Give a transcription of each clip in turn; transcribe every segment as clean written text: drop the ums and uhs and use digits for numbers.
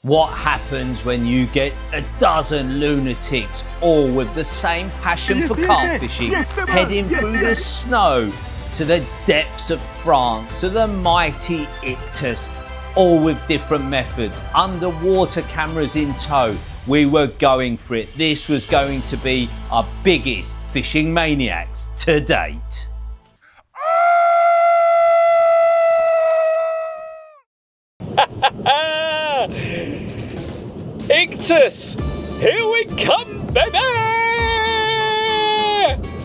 What happens when you get a dozen lunatics, all with the same passion for carp fishing, heading through the snow to the depths of France, to the mighty Iktus, all with different methods, underwater cameras in tow? We were going for it. This was going to be our biggest fishing maniacs to date. Iktus, here we come, baby!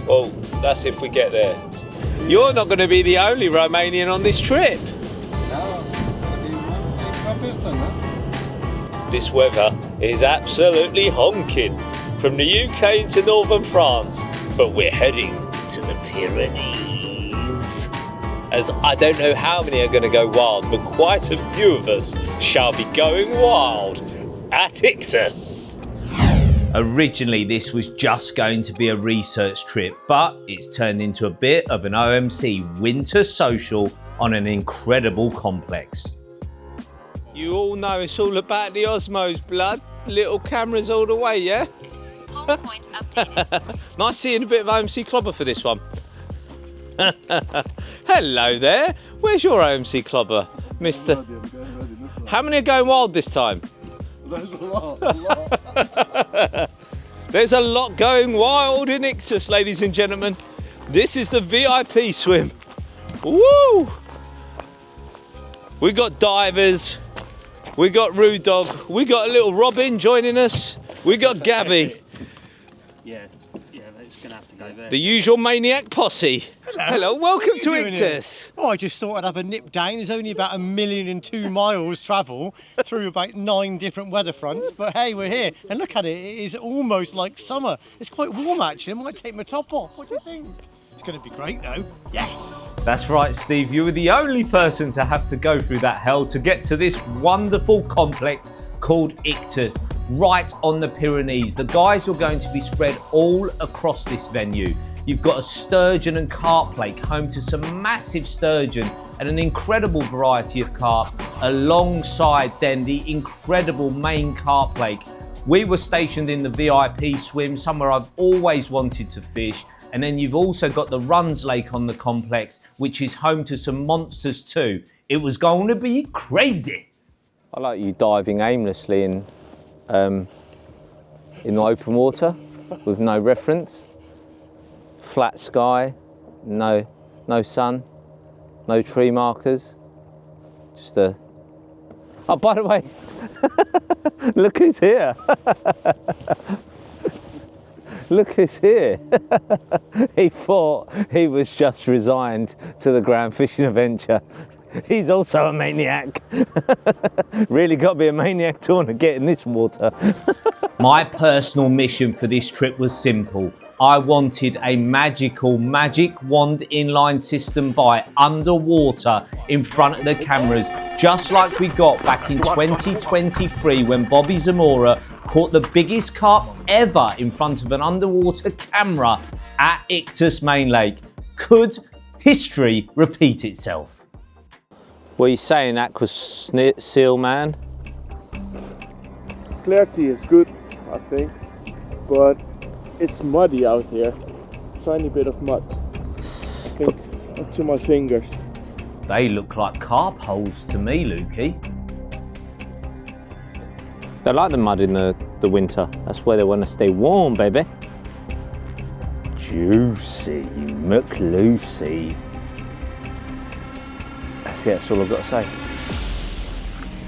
Well, that's if we get there. You're not going to be the only Romanian on this trip. This weather is absolutely honking from the UK into northern France, but we're heading to the Pyrenees. As I don't know how many are going to go wild, but quite a few of us shall be going wild at Iktus. Originally, this was just going to be a research trip, but it's turned into a bit of an OMC winter social on an incredible complex. You all know it's all about the Osmos, blood. Little cameras all the way, yeah? Hold point updated. Nice seeing a bit of OMC clobber for this one. Hello there. Where's your OMC clobber, Mr. How many are going wild this time? There's a lot. There's a lot going wild in Iktus, ladies and gentlemen. This is the VIP swim. Woo! We got divers, we got Rude Dog, we got a little Robin joining us, we got Gabby. Yeah, that's gonna have to go there. The usual Maniac posse. Hello, welcome to Iktus. Oh, I just thought I'd have a nip down. There's only about 1,002 miles travel through about 9 different weather fronts, but hey, we're here. And look at it, it is almost like summer. It's quite warm actually. I might take my top off. What do you think? It's going to be great though. Yes! That's right, Steve. You were the only person to have to go through that hell to get to this wonderful complex called Iktus, right on the Pyrenees. The guys are going to be spread all across this venue. You've got a sturgeon and carp lake, home to some massive sturgeon and an incredible variety of carp, alongside then the incredible main carp lake. We were stationed in the VIP swim, somewhere I've always wanted to fish. And then you've also got the Runs Lake on the complex, which is home to some monsters too. It was going to be crazy. I like you diving aimlessly in open water with no reference. Flat sky, no sun, no tree markers. Just a... Oh, by the way, look who's here. Look who's here. He thought he was just resigned to the grand fishing adventure. He's also a maniac. Really got to be a maniac to want to get in this water. My personal mission for this trip was simple. I wanted a magical Magic Wand Inline System by underwater in front of the cameras, just like we got back in 2023 when Bobby Zamora caught the biggest carp ever in front of an underwater camera at Iktus Main Lake. Could history repeat itself? What are you saying, Aqua Seal Man? Clarity is good, I think, but it's muddy out here. Tiny bit of mud. I think up to my fingers. They look like carp holes to me, Lukey. They like the mud in the winter. That's where they want to stay warm, baby. Juicy, McLucy. That's all I've got to say.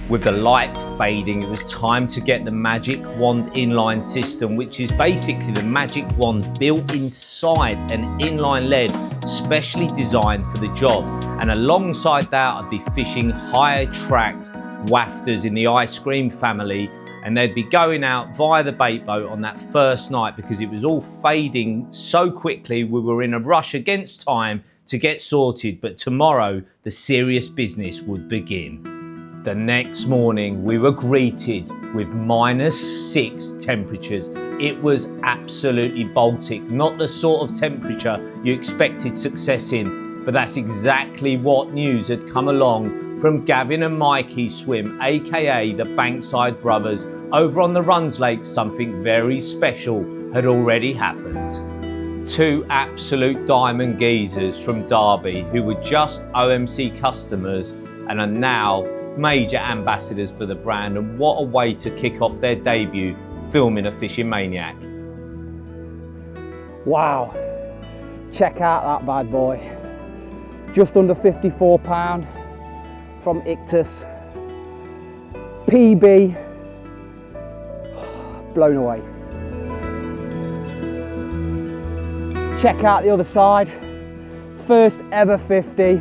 With the light fading, it was time to get the Magic Wand Inline System, which is basically the magic wand built inside an inline lead, specially designed for the job. And alongside that, I'd be fishing higher tracked wafters in the ice cream family, and they'd be going out via the bait boat on that first night because it was all fading so quickly. We were in a rush against time to get sorted, but tomorrow the serious business would begin. The next morning, we were greeted with -6 temperatures. It was absolutely Baltic, not the sort of temperature you expected success in. But that's exactly what news had come along from Gavin and Mikey Swim, aka the Bankside Brothers. Over on the Runs Lake, something very special had already happened. Two absolute diamond geezers from Derby who were just OMC customers and are now major ambassadors for the brand, and what a way to kick off their debut filming a fishing Maniac. Wow, check out that bad boy. Just under 54 pound from Iktus. PB, blown away. Check out the other side. First ever 50,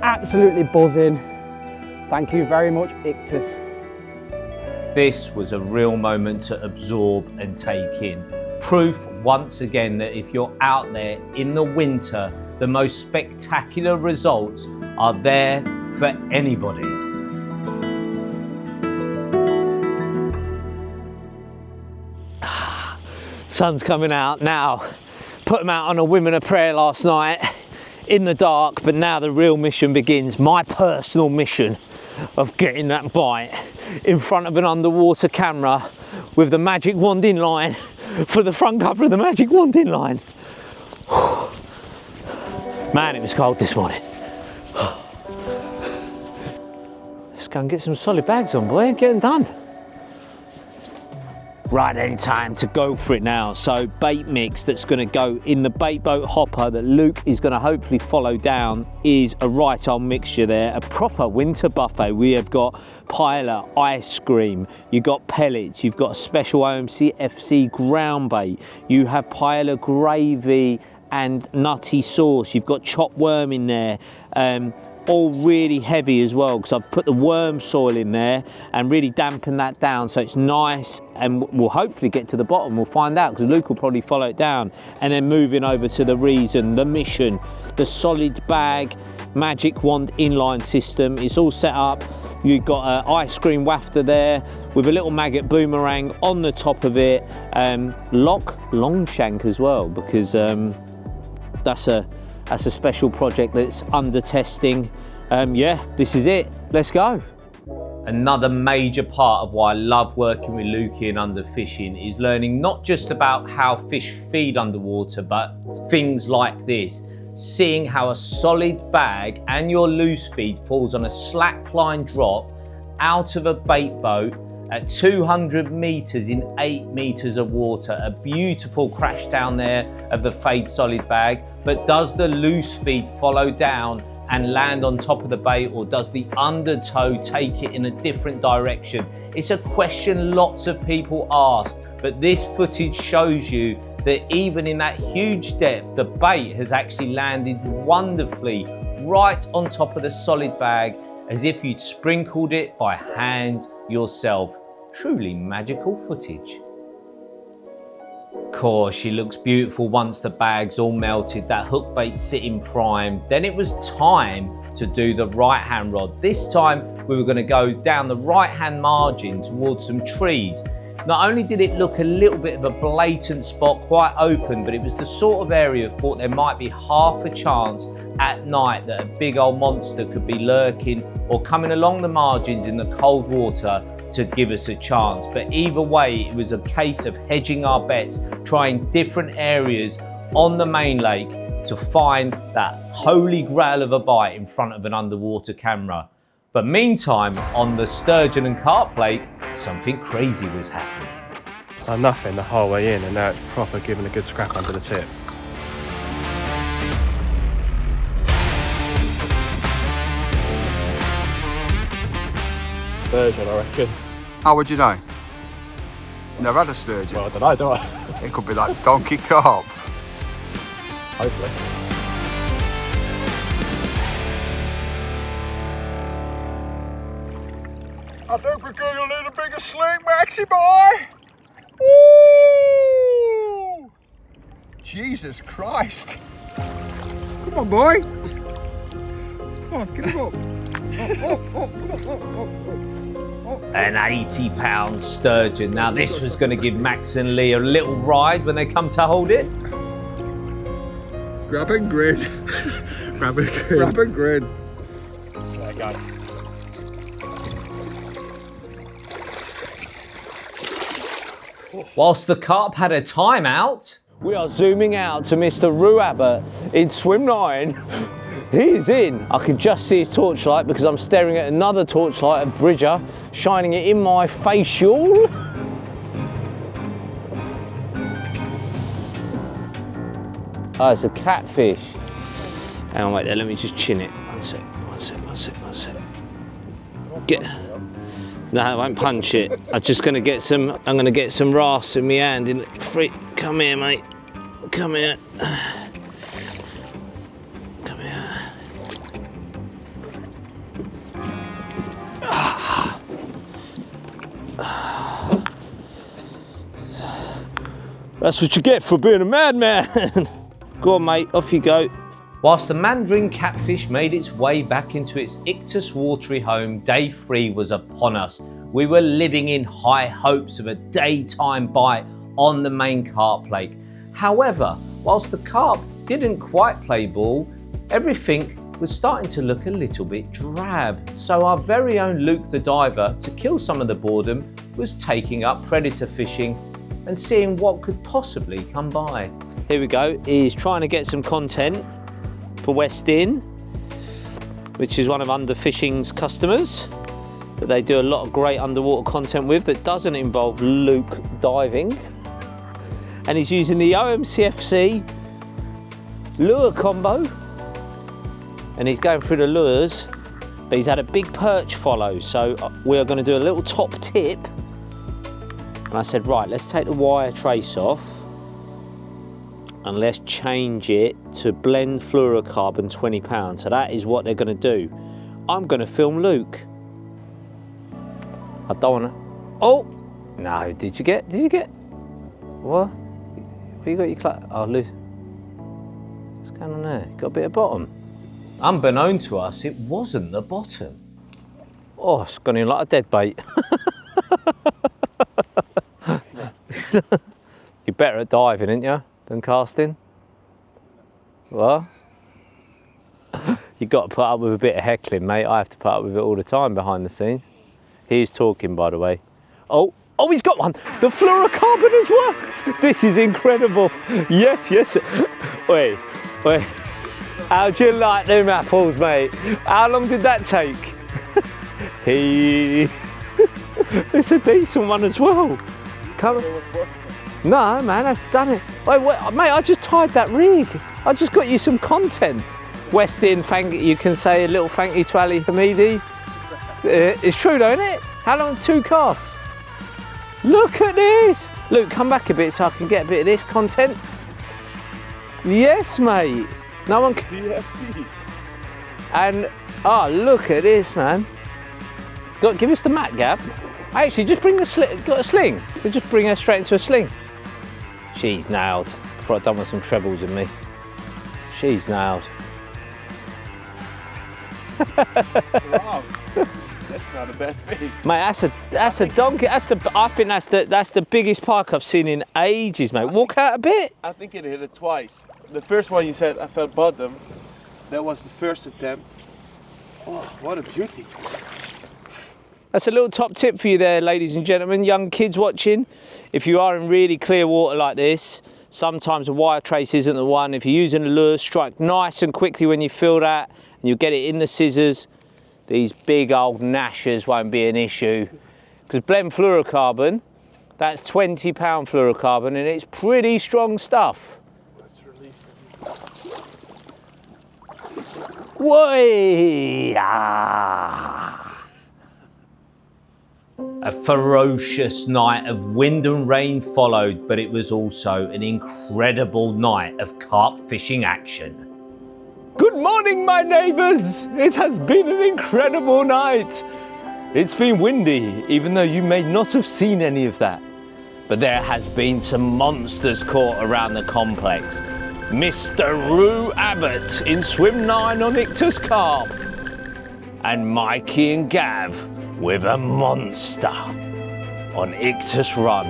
absolutely buzzing. Thank you very much, Iktus. This was a real moment to absorb and take in. Proof once again that if you're out there in the winter, the most spectacular results are there for anybody. Sun's coming out now. Put them out on a women of prayer last night in the dark, but now the real mission begins. My personal mission of getting that bite in front of an underwater camera with the Magic Wand Inline for the front cover of the Magic Wand Inline. Man, it was cold this morning. Let's go and get some solid bags on, boy, and get them done. Right then, time to go for it now. So bait mix that's going to go in the bait boat hopper that Luke is going to hopefully follow down is a right old mixture there, a proper winter buffet. We have got Piler ice cream, you've got pellets, you've got a special OMC FC ground bait, you have Piler gravy and nutty sauce, you've got chopped worm in there. All really heavy as well, because I've put the worm soil in there and really dampened that down so it's nice, and we'll hopefully get to the bottom. We'll find out, because Luke will probably follow it down. And then moving over to the reason, the mission, the solid bag Magic Wand Inline System. It's all set up. You've got an ice cream wafter there with a little maggot boomerang on the top of it. Lock long shank as well, because that's a special project that's under testing. Yeah, this is it. Let's go. Another major part of why I love working with Lukey and underfishing is learning not just about how fish feed underwater, but things like this. Seeing how a solid bag and your loose feed falls on a slack line drop out of a bait boat at 200 meters in 8 meters of water. A beautiful crash down there of the fade solid bag, but does the loose feed follow down and land on top of the bait, or does the undertow take it in a different direction? It's a question lots of people ask, but this footage shows you that even in that huge depth, the bait has actually landed wonderfully right on top of the solid bag, as if you'd sprinkled it by hand yourself. Truly magical footage. Of course, she looks beautiful once the bag's all melted, that hook bait sitting primed. Then it was time to do the right hand rod. This time we were going to go down the right hand margin towards some trees. Not only did it look a little bit of a blatant spot, quite open, but it was the sort of area I thought there might be half a chance at night that a big old monster could be lurking or coming along the margins in the cold water to give us a chance. But either way, it was a case of hedging our bets, trying different areas on the main lake to find that holy grail of a bite in front of an underwater camera. But meantime, on the Sturgeon and Carp Lake, something crazy was happening. Done nothing the whole way in, and now it's proper giving a good scrap under the tip. Sturgeon, I reckon. How would you know? Never had a sturgeon. Well, I don't know, do I? It could be like donkey carp. Hopefully. I think we're going to need a bigger sling, Maxie boy. Woo! Jesus Christ. Come on, boy. Come on, get him up. An 80-pound sturgeon. Now this was going to give Max and Lee a little ride when they come to hold it. Grab and grin. Grab a grin. Grab a grin. There you go. Whilst the carp had a timeout, we are zooming out to Mr. Rue Abbott in swim 9. He is in. I can just see his torchlight because I'm staring at another torchlight at Bridger, shining it in my facial. Oh, it's a catfish. Hang on, wait there, let me just chin it. One sec. No, I won't punch it. I'm just gonna get some, I'm gonna get some wrasse in my hand. Come here, mate. Come here. Come here. That's what you get for being a madman. Go on, mate, off you go. Whilst the Mandarin catfish made its way back into its Iktus watery home, day 3 was upon us. We were living in high hopes of a daytime bite on the main carp lake. However, whilst the carp didn't quite play ball, everything was starting to look a little bit drab. So our very own Luke the diver, to kill some of the boredom, was taking up predator fishing and seeing what could possibly come by. Here we go, he's trying to get some content for West Inn, which is one of Underfishing's customers that they do a lot of great underwater content with that doesn't involve Luke diving. And he's using the OMCFC lure combo, and he's going through the lures, but he's had a big perch follow, so we're going to do a little top tip. And I said, right, let's take the wire trace off and let's change it to blend fluorocarbon 20 pounds. So that is what they're going to do. I'm going to film Luke. I don't want to. Oh no! Did you get? What? Where you got your clutch? Oh, Luke. What's going on there? Got a bit of bottom. Unbeknown to us, it wasn't the bottom. Oh, it's gone in like a dead bait. You're better at diving, ain't you, than casting? What? You've got to put up with a bit of heckling, mate. I have to put up with it all the time behind the scenes. He's talking, by the way. Oh, he's got one. The fluorocarbon has worked. This is incredible. Yes. Wait. How'd you like them apples, mate? How long did that take? It's a decent one as well. Come on. No, man, that's done it. Wait, mate, I just tied that rig. I just got you some content. West Inn, you can say a little thank you to Ali Hamidi. It's true though, isn't it? How long? 2 casts? Look at this. Luke, come back a bit so I can get a bit of this content. Yes, mate. No one can. CFC. And, look at this, man. Give us the mat, Gab. Actually, just bring got a sling. We'll just bring her straight into a sling. She's nailed. Before I've done with some trebles in me. She's nailed. Wow. That's not a bad thing. Mate, that's a donkey. I think that's the biggest pike I've seen in ages, mate. Walk out a bit. I think it hit it twice. The first one you said I felt bottom. That was the first attempt. Oh, what a beauty. That's a little top tip for you there, ladies and gentlemen, young kids watching. If you are in really clear water like this, sometimes a wire trace isn't the one. If you're using a lure, strike nice and quickly when you feel that, and you get it in the scissors. These big old gnashers won't be an issue. Because blend fluorocarbon, that's 20 pound fluorocarbon, and it's pretty strong stuff. Let's release it. Whey! Ah. A ferocious night of wind and rain followed, but it was also an incredible night of carp fishing action. Good morning, my neighbours! It has been an incredible night. It's been windy, even though you may not have seen any of that. But there has been some monsters caught around the complex. Mr. Rue Abbott in swim 9 on Iktus Carp. And Mikey and Gav with a monster on Iktus Run.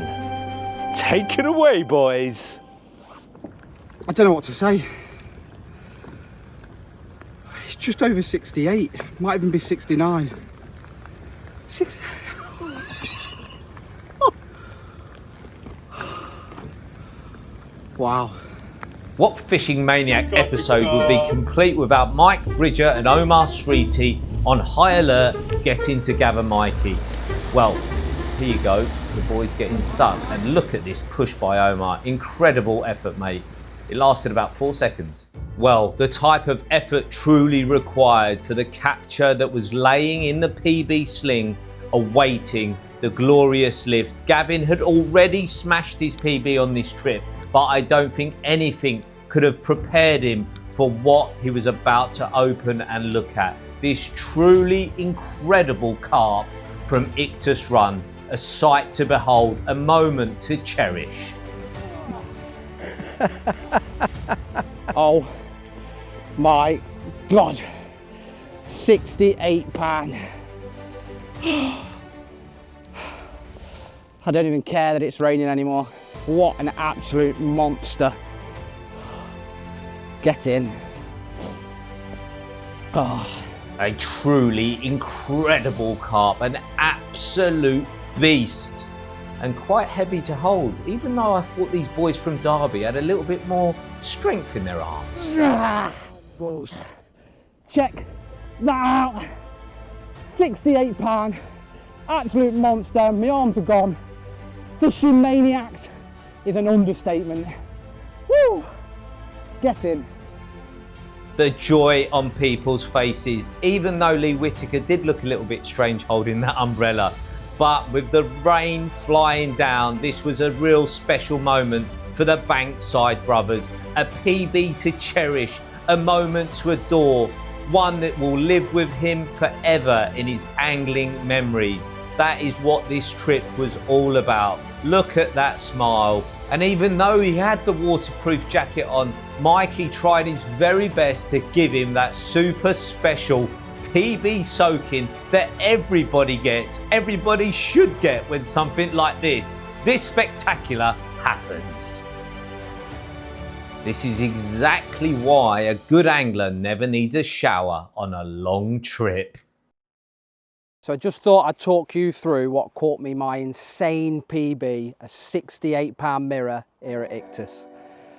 Take it away, boys. I don't know what to say. just over 68, might even be 69. Wow. What Fishing Maniac episode would be complete without Mike Bridger and Omar Sreeti on high alert getting to gather Mikey? Well, here you go, the boy's getting stuck, and look at this push by Omar. Incredible effort, mate. It lasted about 4 seconds. Well, the type of effort truly required for the capture that was laying in the PB sling, awaiting the glorious lift. Gavin had already smashed his PB on this trip, but I don't think anything could have prepared him for what he was about to open and look at. This truly incredible carp from Iktus Run, a sight to behold, a moment to cherish. Oh my God, 68 pound. I don't even care that it's raining anymore. What an absolute monster. Get in. Oh. A truly incredible carp, an absolute beast, and quite heavy to hold, even though I thought these boys from Derby had a little bit more strength in their arms. Balls. Check that out. 68 pound, absolute monster. My arms are gone. Fishing Maniacs is an understatement. Woo! Get in. The joy on people's faces, even though Lee Whittaker did look a little bit strange holding that umbrella. But with the rain flying down, this was a real special moment for the Bankside brothers. A PB to cherish, a moment to adore, one that will live with him forever in his angling memories. That is what this trip was all about. Look at that smile. And even though he had the waterproof jacket on, Mikey tried his very best to give him that super special PB soaking that everybody gets, everybody should get when something like this spectacular happens. This is exactly why a good angler never needs a shower on a long trip. So I just thought I'd talk you through what caught me my insane PB, a 68 pound mirror here at Iktus.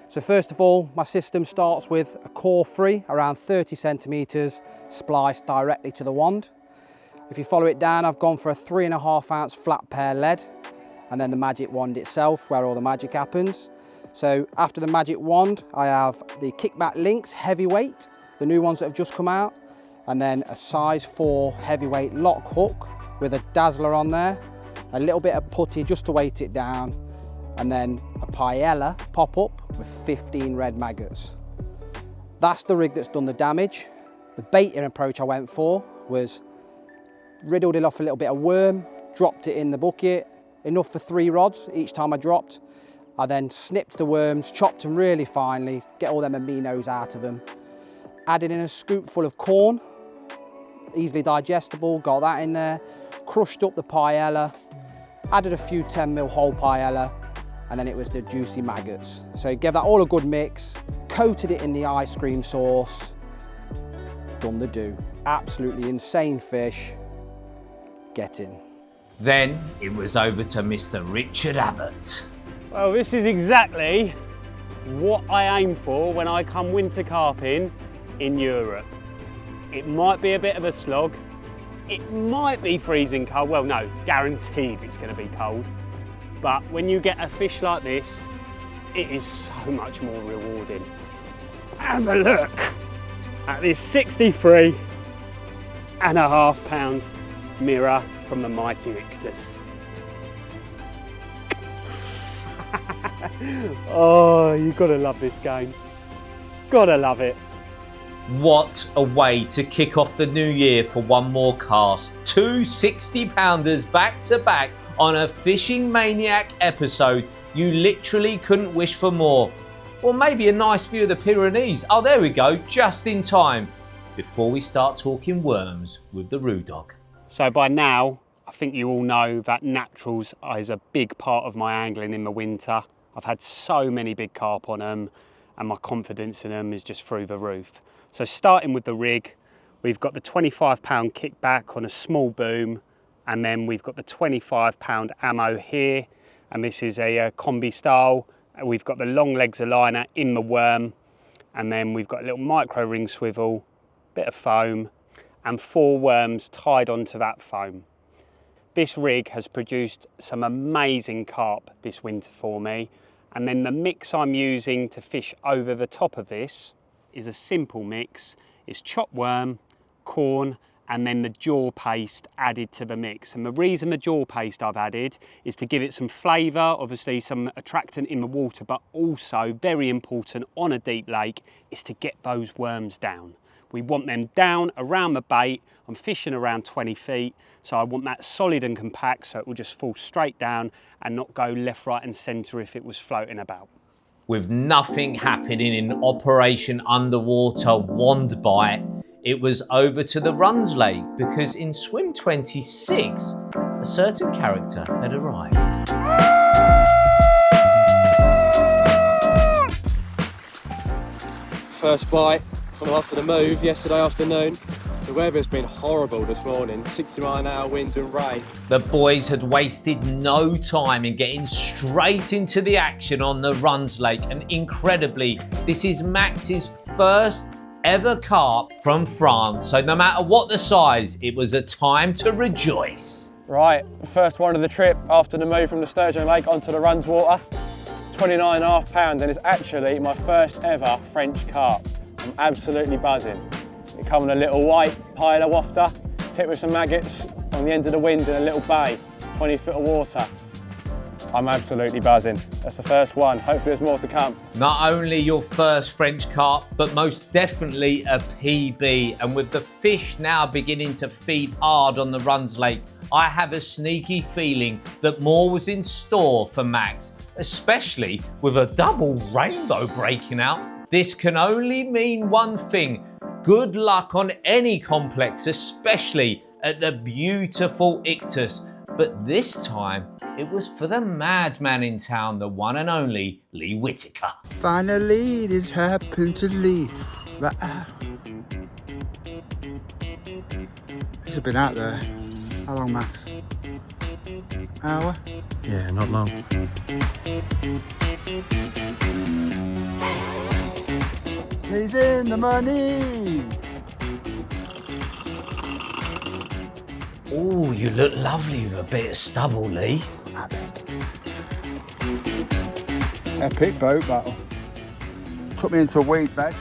So first of all, my system starts with a core free, around 30 centimeters, spliced directly to the wand. If you follow it down, I've gone for a 3.5 ounce flat pair lead, and then the magic wand itself, where all the magic happens. So after the magic wand, I have the Kickback Lynx heavyweight, the new ones that have just come out, and then a size 4 heavyweight lock hook with a dazzler on there, a little bit of putty just to weight it down, and then a paella pop-up with 15 red maggots. That's the rig that's done the damage. The baiting approach I went for was riddled it off a little bit of worm, dropped it in the bucket, enough for 3 rods each time I dropped. I then snipped the worms, chopped them really finely, get all them aminos out of them. Added in a scoop full of corn, easily digestible, got that in there. Crushed up the paella, added a few 10mm whole paella, and then it was the juicy maggots. So gave that all a good mix, coated it in the ice cream sauce, done the do. Absolutely insane fish. Get in. Then it was over to Mr. Richard Abbott. Well, this is exactly what I aim for when I come winter carping in Europe. It might be a bit of a slog. It might be freezing cold. Well, no, guaranteed it's going to be cold. But when you get a fish like this, it is so much more rewarding. Have a look at this 63.5 pound mirror from the mighty Iktus. Oh, you've got to love this game. Gotta love it. What a way to kick off the new year for one more cast. 2 60-pounders back to back on a Fishing Maniac episode. You literally couldn't wish for more. Or maybe a nice view of the Pyrenees. Oh, there we go, just in time. Before we start talking worms with the Roo Dog. So by now, I think you all know that naturals is a big part of my angling in the winter. I've had so many big carp on them and my confidence in them is just through the roof. So starting with the rig, We've got the 25-pound kickback on a small boom, and then we've got the 25-pound ammo here, and this is a combi style. We've got the long legs aligner in the worm, and then we've got a little micro ring swivel, bit of foam, and 4 worms tied onto that foam. This rig has produced some amazing carp this winter for me, and then the mix I'm using to fish over the top of this is a simple mix. It's chopped worm, corn, and then the jaw paste added to the mix. And the reason the jaw paste I've added is to give it some flavour, obviously some attractant in the water, but also, very important on a deep lake, is to get those worms down. We want them down around the bait. I'm fishing around 20 feet, so I want that solid and compact so it will just fall straight down and not go left, right and centre if it was floating about. With nothing happening in Operation Underwater Wand Bite, it was over to the Runs Lake because in swim 26, a certain character had arrived. First bite from after the move yesterday afternoon. The weather's been horrible this morning, 60-mile-an-hour wind and rain. The boys had wasted no time in getting straight into the action on the Runs Lake, and incredibly, this is Max's first ever carp from France, so no matter what the size, it was a time to rejoice. Right, the first one of the trip after the move from the Sturgeon Lake onto the Runs water, 29.5 pounds, and it's actually my first ever French carp. I'm absolutely buzzing. It come on a little white piler wafter, tipped with some maggots on the end of the wind in a little bay, 20 foot of water. I'm absolutely buzzing. That's the first one. Hopefully there's more to come. Not only your first French carp, but most definitely a PB. And with the fish now beginning to feed hard on the Runs Lake, I have a sneaky feeling that more was in store for Max, especially with a double rainbow breaking out. This can only mean one thing. Good luck on any complex, especially at the beautiful Iktus. But this time, it was for the madman in town, the one and only Lee Whitaker. Finally, it's happened to Lee. He's been out there. How long, Max? Hour? Yeah, not long. He's in the money! Oh, you look lovely with a bit of stubble, Lee. Epic boat battle. Took me into a weed bed.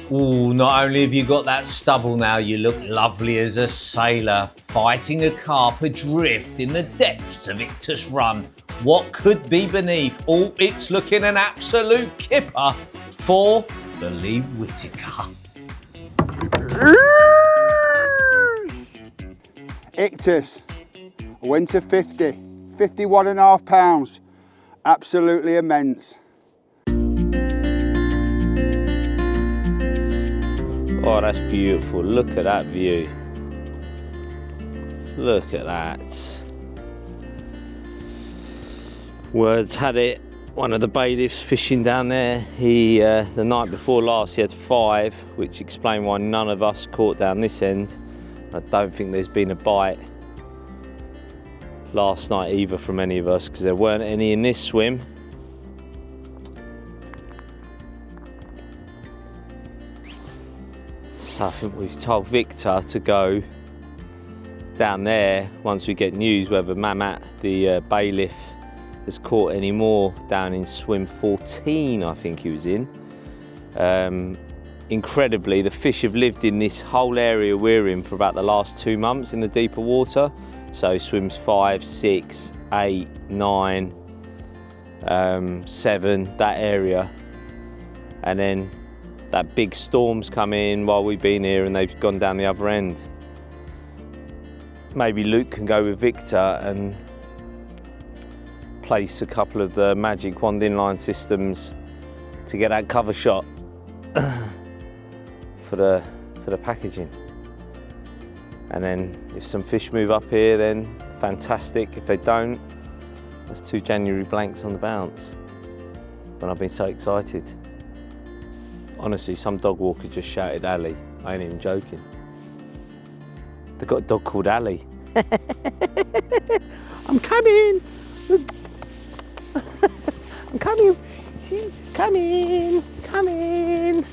Oh, not only have you got that stubble now, you look lovely as a sailor, fighting a carp adrift in the depths of Iktus Run. What could be beneath? Oh, it's looking an absolute kipper for the Lee Whitaker. Iktus, winter 50, 51.5 pounds. Absolutely immense. Oh, that's beautiful. Look at that view. Look at that. Words had it. One of the bailiffs fishing down there, he the night before last he had 5, which explained why none of us caught down this end. I don't think there's been a bite last night either from any of us because there weren't any in this swim. So I think we've told Victor to go down there once we get news whether Mamat, the bailiff, has caught any more down in swim 14, I think he was in. Incredibly, the fish have lived in this whole area we're in for about the last 2 months in the deeper water. So swims 5, 6, 8, 9, 7, that area. And then that big storm's come in while we've been here and they've gone down the other end. Maybe Luke can go with Victor and place a couple of the Magic Wand Inline Systems to get that cover shot for the packaging. And then if some fish move up here, then fantastic. If they don't, that's 2 January blanks on the bounce. But I've been so excited. Honestly, some dog walker just shouted Ali. I ain't even joking. They've got a dog called Ali. I'm coming. I'm coming. Coming.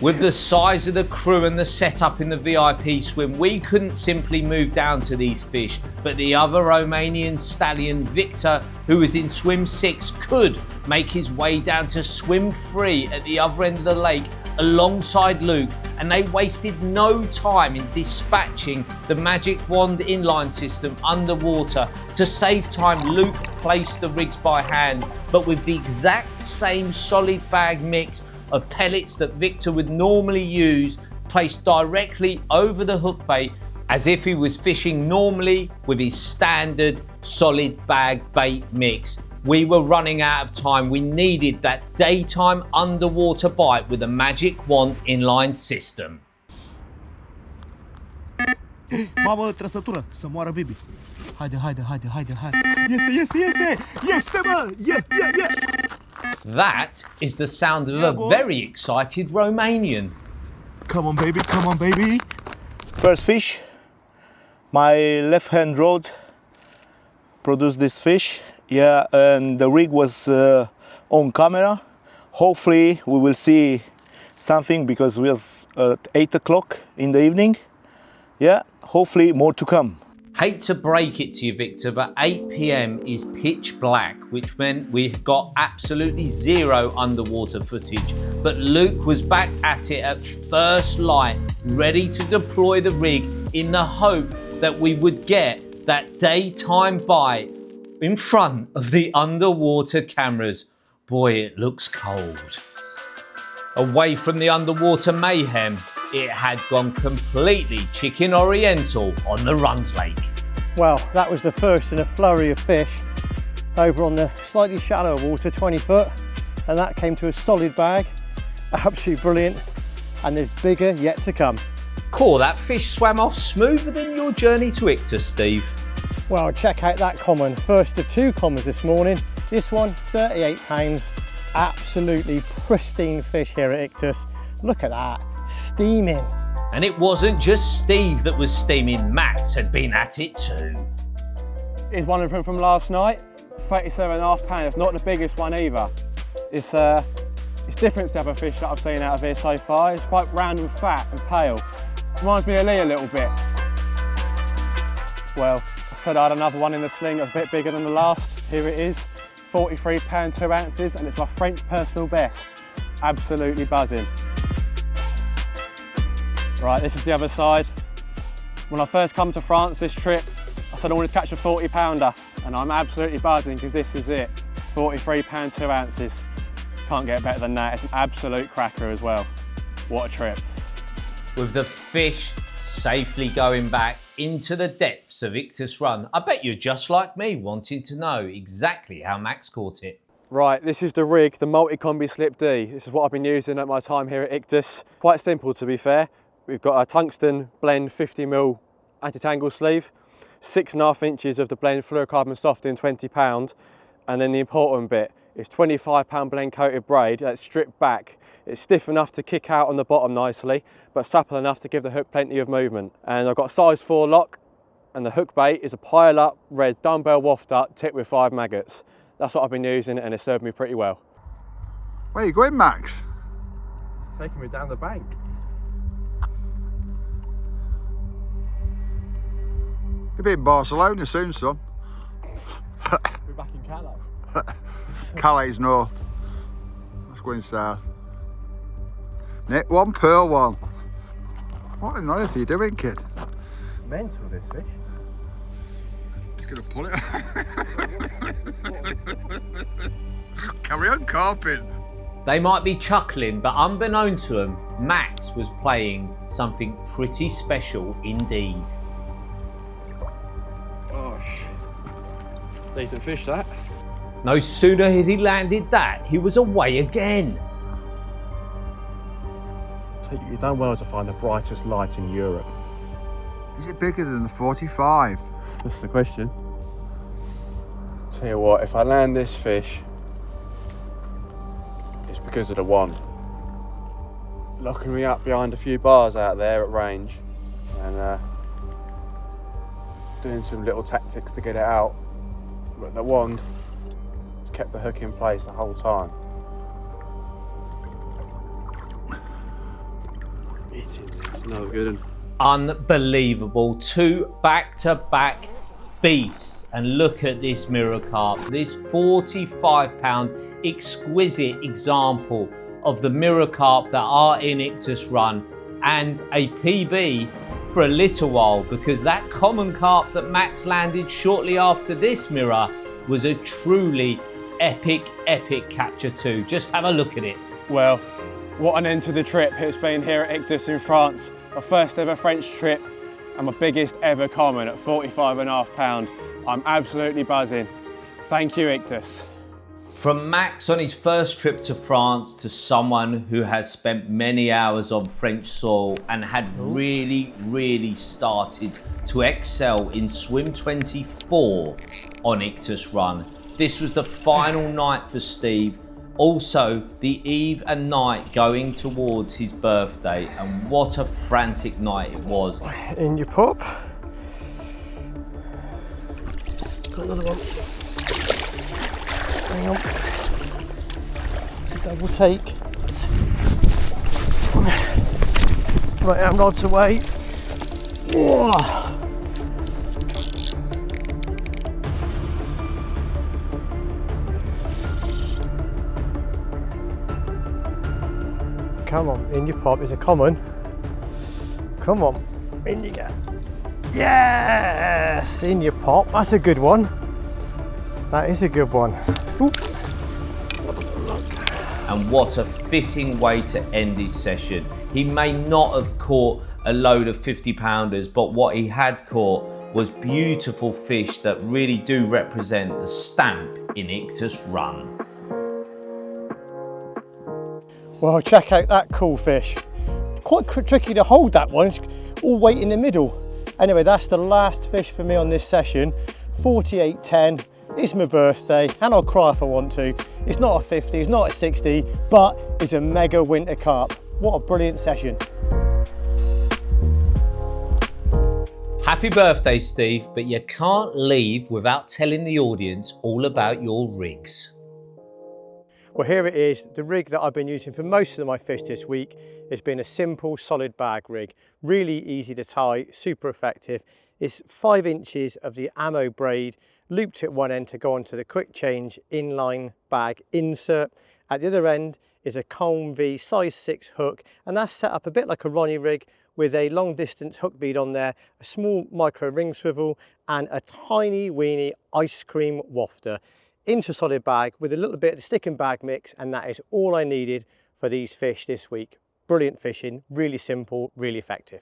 With the size of the crew and the setup in the VIP swim, we couldn't simply move down to these fish, but the other Romanian stallion, Victor, who was in swim 6, could make his way down to swim 3 at the other end of the lake alongside Luke, and they wasted no time in dispatching the Magic Wand Inline System underwater. To save time, Luke placed the rigs by hand, but with the exact same solid bag mix of pellets that Victor would normally use, placed directly over the hook bait as if he was fishing normally with his standard solid bag bait mix. We were running out of time. We needed that daytime underwater bite with the Magic Wand Inline System. Mamă, trăsătură, să moară Bibi. Haide. Este, mă! Yes! That is the sound of a very excited Romanian. Come on, baby. First fish. My left hand rod produced this fish. Yeah, and the rig was on camera. Hopefully we will see something because we was at 8 o'clock in the evening. Yeah, hopefully more to come. Hate to break it to you, Victor, but 8 p.m. is pitch black, which meant we got absolutely zero underwater footage. But Luke was back at it at first light, ready to deploy the rig in the hope that we would get that daytime bite in front of the underwater cameras. Boy, it looks cold. Away from the underwater mayhem, it had gone completely chicken oriental on the Runs Lake. Well, that was the first in a flurry of fish over on the slightly shallower water, 20 foot, and that came to a solid bag. Absolutely brilliant, and there's bigger yet to come. Cool, that fish swam off smoother than your journey to Iktus, Steve. Well, check out that common. First of 2 commons this morning. This one, 38 pounds. Absolutely pristine fish here at Iktus. Look at that, steaming. And it wasn't just Steve that was steaming, Max had been at it too. Here's one of them from last night, 37.5 pounds. It's not the biggest one either. It's different to the other fish that I've seen out of here so far. It's quite round and fat and pale. Reminds me of Lee a little bit. Well, I said I had another one in the sling that's a bit bigger than the last. Here it is, 43 pounds 2 ounces, and it's my French personal best. Absolutely buzzing. Right, this is the other side. When I first come to France this trip, I said I wanted to catch a 40 pounder, and I'm absolutely buzzing because this is it. 43 pounds 2 ounces. Can't get better than that. It's an absolute cracker as well. What a trip. With the fish safely going back into the depths of Iktus Run, I bet you're just like me, wanting to know exactly how Max caught it. Right, this is the rig, the multi-combi slip D. This is what I've been using at my time here at Iktus. Quite simple, to be fair. We've got a tungsten blend 50mm anti-tangle sleeve, 6.5 inches of the blend fluorocarbon soft in 20 pound, and then the important bit is 25 pound blend coated braid that's stripped back. It's stiff enough to kick out on the bottom nicely, but supple enough to give the hook plenty of movement. And I've got a size 4 lock, and the hook bait is a pile up red dumbbell waft up tipped with 5 maggots. That's what I've been using, and it served me pretty well. Where are you going, Max? Taking me down the bank. You'll be in Barcelona soon, son. We're back in Calais. Calais north. Let's go south. Nick, one, pearl one. What on earth are you doing, kid? Mental, this fish. He's gonna pull it. Carry on carping. They might be chuckling, but unbeknown to them, Max was playing something pretty special indeed. Gosh. Decent fish, that. No sooner had he landed that, he was away again. You've done well to find the brightest light in Europe. Is it bigger than the 45? That's the question. Tell you what, if I land this fish, it's because of the wand. Locking me up behind a few bars out there at range, and doing some little tactics to get it out, but the wand has kept the hook in place the whole time. It's another good one. Unbelievable. 2 back-to-back beasts. And look at this mirror carp, this 45-pound exquisite example of the mirror carp that are in Iktus run, and a PB for a little while, because that common carp that Max landed shortly after this mirror was a truly epic capture too. Just have a look at it. Well, what an end to the trip it's been here at Iktus in France. My first ever French trip and my biggest ever common at 45.5 pound. I'm absolutely buzzing. Thank you, Iktus. From Max on his first trip to France to someone who has spent many hours on French soil and had really started to excel in swim 24 on Iktus run. This was the final night for Steve, also the eve and night going towards his birthday, and what a frantic night it was. In your pop. Got another one. Hang on. Double take. Right, I'm rods away. Whoa. Come on, in your pop is a common. Come on, in you go. Yes, in your pop. That's a good one. That is a good one. Oop. And what a fitting way to end his session. He may not have caught a load of 50-pounders, but what he had caught was beautiful fish that really do represent the stamp in Iktus run. Well, check out that cool fish. Quite tricky to hold that one, it's all weight in the middle. Anyway, that's the last fish for me on this session. 48.10, it's my birthday, and I'll cry if I want to. It's not a 50, it's not a 60, but it's a mega winter carp. What a brilliant session. Happy birthday, Steve, but you can't leave without telling the audience all about your rigs. Well, here it is. The rig that I've been using for most of my fish this week has been a simple solid bag rig. Really easy to tie, super effective. It's 5 inches of the ammo braid looped at one end to go onto the quick change inline bag insert. At the other end is a Colm V size 6 hook, and that's set up a bit like a Ronnie rig with a long distance hook bead on there, a small micro ring swivel, and a tiny weeny ice cream wafter. Into solid bag with a little bit of stick and bag mix, and that is all I needed for these fish this week. Brilliant fishing, really simple, really effective.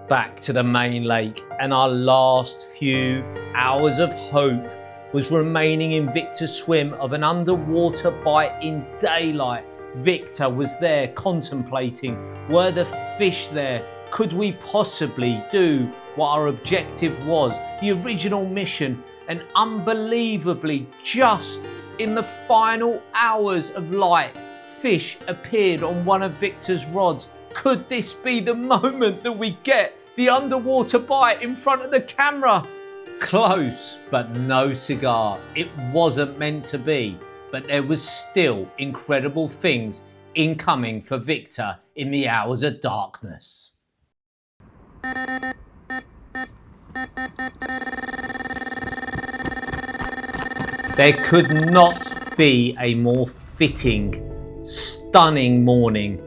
Back to the main lake, and our last few hours of hope was remaining in Victor's swim of an underwater bite in daylight. Victor was there contemplating, were the fish there? Could we possibly do what our objective was, the original mission? And unbelievably, just in the final hours of light, fish appeared on one of Victor's rods. Could this be the moment that we get the underwater bite in front of the camera? Close, but no cigar. It wasn't meant to be, but there was still incredible things incoming for Victor in the hours of darkness. There could not be a more fitting, stunning morning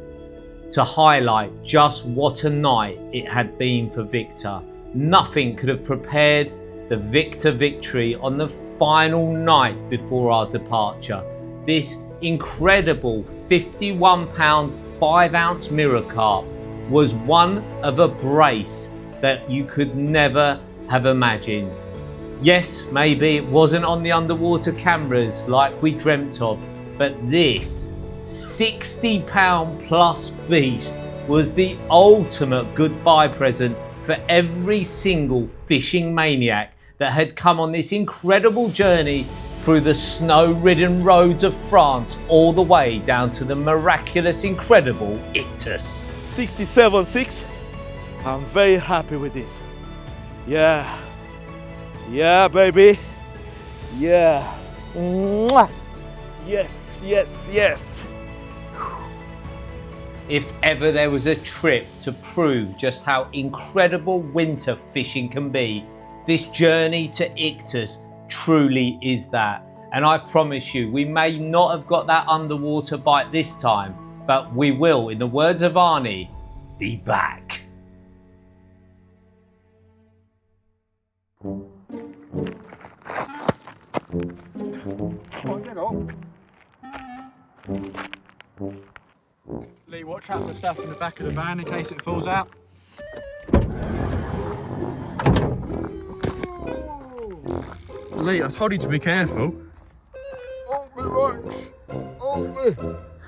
to highlight just what a night it had been for Victor. Nothing could have prepared the Victor victory on the final night before our departure. This incredible 51-pound, 5-ounce mirror carp was one of a brace that you could never have imagined. Yes, maybe it wasn't on the underwater cameras like we dreamt of, but this 60-pound plus beast was the ultimate goodbye present for every single fishing maniac that had come on this incredible journey through the snow-ridden roads of France all the way down to the miraculous, incredible Iktus. 67.6. I'm very happy with this. Yeah. Yeah, baby. Yeah. Mwah. Yes, yes, yes. If ever there was a trip to prove just how incredible winter fishing can be, this journey to Iktus truly is that. And I promise you, we may not have got that underwater bite this time, but we will, in the words of Arnie, be back. Come on, get up. Lee, watch out for stuff in the back of the van in case it falls out. Lee, I told you to be careful. Help me, Rex. Help me.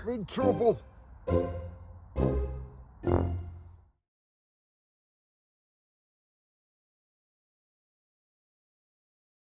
I'm in trouble.